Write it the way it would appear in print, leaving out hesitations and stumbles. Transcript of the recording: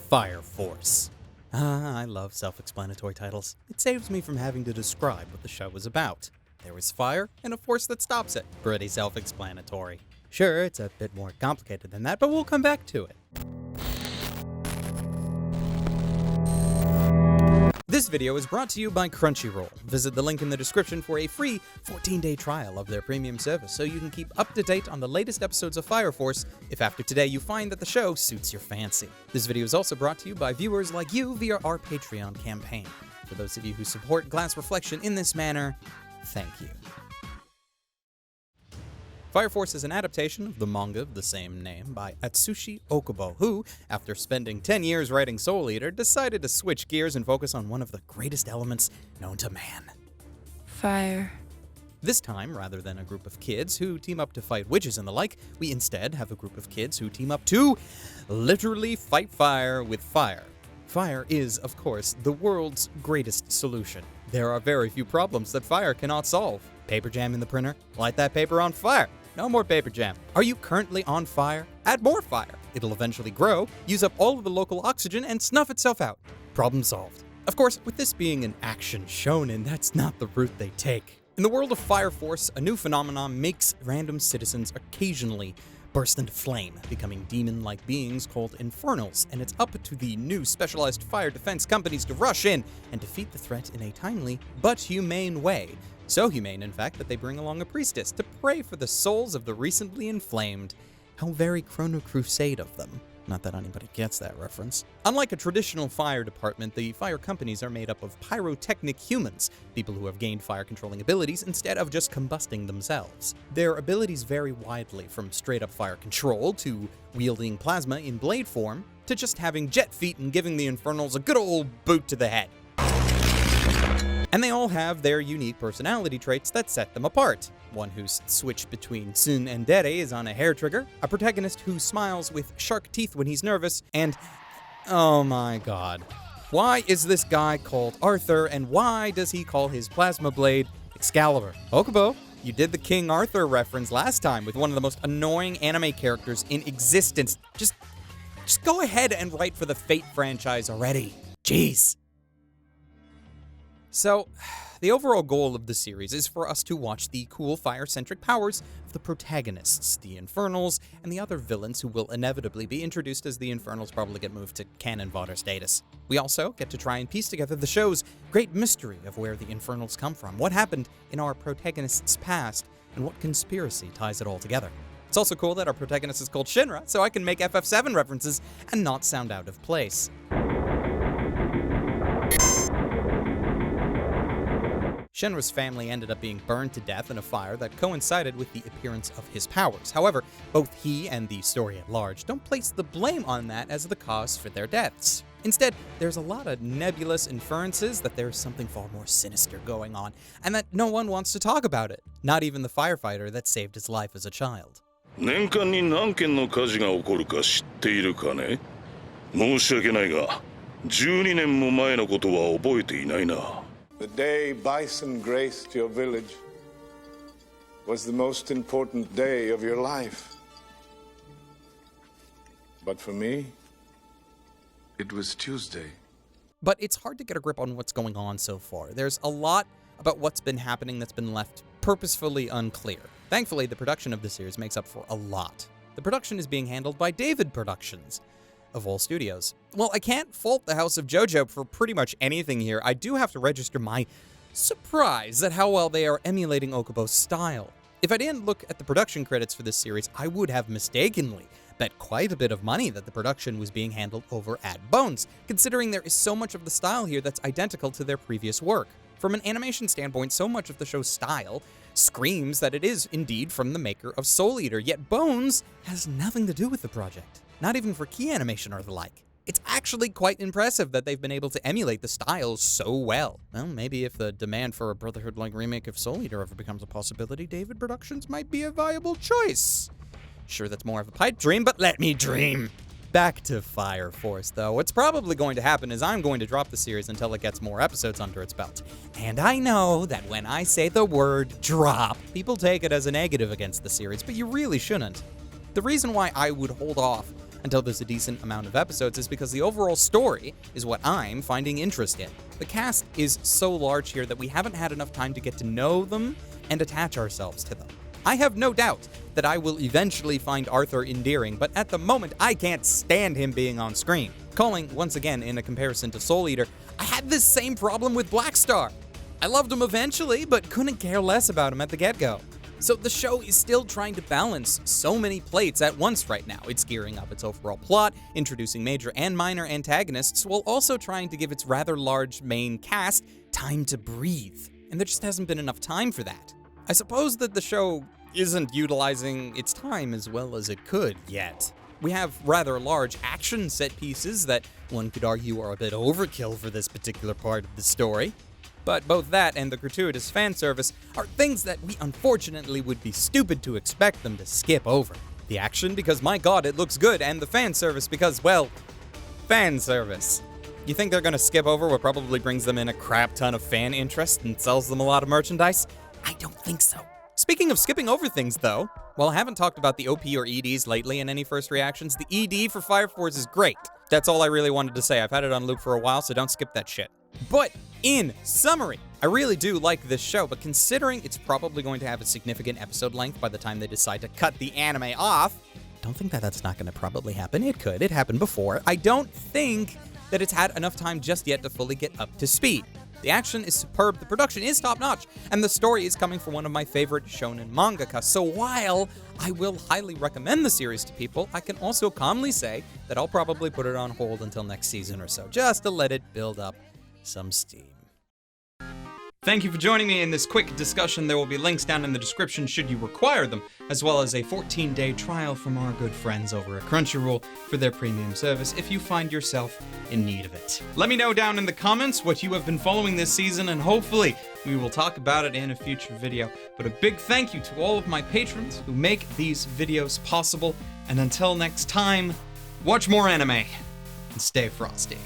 Fire Force. I love self-explanatory titles. It saves me from having to describe what the show is about. There is fire and a force that stops it. Pretty self-explanatory. Sure, it's a bit more complicated than that, but we'll come back to it. This video is brought to you by Crunchyroll. Visit the link in the description for a free 14-day trial of their premium service so you can keep up to date on the latest episodes of Fire Force if after today you find that the show suits your fancy. This video is also brought to you by viewers like you via our Patreon campaign. For those of you who support Glass Reflection in this manner, thank you. Fire Force is an adaptation of the manga of the same name by Atsushi Okubo, who, after spending 10 years writing Soul Eater, decided to switch gears and focus on one of the greatest elements known to man. Fire. This time, rather than a group of kids who team up to fight witches and the like, we instead have a group of kids who team up to literally fight fire with fire. Fire is, of course, the world's greatest solution. There are very few problems that fire cannot solve. Paper jam in the printer? Light that paper on fire. No more paper jam. Are you currently on fire? Add more fire. It'll eventually grow, use up all of the local oxygen, and snuff itself out. Problem solved. Of course, with this being an action shonen, that's not the route they take. In the world of Fire Force, a new phenomenon makes random citizens occasionally burst into flame, becoming demon-like beings called Infernals, and it's up to the new specialized fire defense companies to rush in and defeat the threat in a timely but humane way. So humane, in fact, that they bring along a priestess to pray for the souls of the recently inflamed. How very Chrono Crusade of them. Not that anybody gets that reference. Unlike a traditional fire department, the fire companies are made up of pyrotechnic humans, people who have gained fire-controlling abilities instead of just combusting themselves. Their abilities vary widely, from straight-up fire control to wielding plasma in blade form, to just having jet feet and giving the Infernals a good old boot to the head. And they all have their unique personality traits that set them apart. One whose switch between Sun and Dere is on a hair trigger, a protagonist who smiles with shark teeth when he's nervous, and oh my god. Why is this guy called Arthur, and why does he call his plasma blade Excalibur? Okubo, you did the King Arthur reference last time with one of the most annoying anime characters in existence. Just go ahead and write for the Fate franchise already. Jeez. So, the overall goal of the series is for us to watch the cool fire-centric powers of the protagonists, the Infernals, and the other villains who will inevitably be introduced as the Infernals probably get moved to canon fodder status. We also get to try and piece together the show's great mystery of where the Infernals come from, what happened in our protagonists' past, and what conspiracy ties it all together. It's also cool that our protagonist is called Shinra, so I can make FF7 references and not sound out of place. Shinra's family ended up being burned to death in a fire that coincided with the appearance of his powers. However, both he and the story at large don't place the blame on that as the cause for their deaths. Instead, there's a lot of nebulous inferences that there's something far more sinister going on, and that no one wants to talk about it, not even the firefighter that saved his life as a child. 年間に何件の火事が起こるか知っているかね? 申し訳ないが、12年も前のことは覚えていないな。 The day Bison graced your village was the most important day of your life. But for me, it was Tuesday. But it's hard to get a grip on what's going on so far. There's a lot about what's been happening that's been left purposefully unclear. Thankfully, the production of the series makes up for a lot. The production is being handled by David Productions, of all studios. Well, I can't fault the House of JoJo for pretty much anything here. I do have to register my surprise at how well they are emulating Okubo's style. If I didn't look at the production credits for this series, I would have mistakenly bet quite a bit of money that the production was being handled over at Bones, considering there is so much of the style here that's identical to their previous work. From an animation standpoint, so much of the show's style screams that it is indeed from the maker of Soul Eater, yet Bones has nothing to do with the project. Not even for key animation or the like. It's actually quite impressive that they've been able to emulate the styles so well. Well, maybe if the demand for a Brotherhood-like remake of Soul Eater ever becomes a possibility, David Productions might be a viable choice. Sure, that's more of a pipe dream, but let me dream. Back to Fire Force, though. What's probably going to happen is I'm going to drop the series until it gets more episodes under its belt. And I know that when I say the word drop, people take it as a negative against the series, but you really shouldn't. The reason why I would hold off until there's a decent amount of episodes is because the overall story is what I'm finding interest in. The cast is so large here that we haven't had enough time to get to know them and attach ourselves to them. I have no doubt that I will eventually find Arthur endearing, but at the moment I can't stand him being on screen. Calling, once again, in a comparison to Soul Eater, I had this same problem with Black Star. I loved him eventually, but couldn't care less about him at the get-go. So the show is still trying to balance so many plates at once right now. It's gearing up its overall plot, introducing major and minor antagonists, while also trying to give its rather large main cast time to breathe. And there just hasn't been enough time for that. I suppose that the show isn't utilizing its time as well as it could yet. We have rather large action set pieces that one could argue are a bit overkill for this particular part of the story. But both that and the gratuitous fan service are things that we unfortunately would be stupid to expect them to skip over. The action because, my god, it looks good, and the fan service because, well, fan service. You think they're gonna skip over what probably brings them in a crap ton of fan interest and sells them a lot of merchandise? I don't think so. Speaking of skipping over things, though, while I haven't talked about the OP or EDs lately in any first reactions, the ED for Fire Force is great. That's all I really wanted to say. I've had it on loop for a while, so don't skip that shit. But in summary, I really do like this show, but considering it's probably going to have a significant episode length by the time they decide to cut the anime off, I don't think that that's not going to probably happen. It could. It happened before. I don't think that it's had enough time just yet to fully get up to speed. The action is superb, the production is top-notch, and the story is coming from one of my favorite shonen mangaka. So while I will highly recommend the series to people, I can also calmly say that I'll probably put it on hold until next season or so, just to let it build up some steam. Thank you for joining me in this quick discussion. There will be links down in the description should you require them, as well as a 14-day trial from our good friends over at Crunchyroll for their premium service if you find yourself in need of it. Let me know down in the comments what you have been following this season, and hopefully we will talk about it in a future video. But a big thank you to all of my patrons who make these videos possible, and until next time, watch more anime and stay frosty.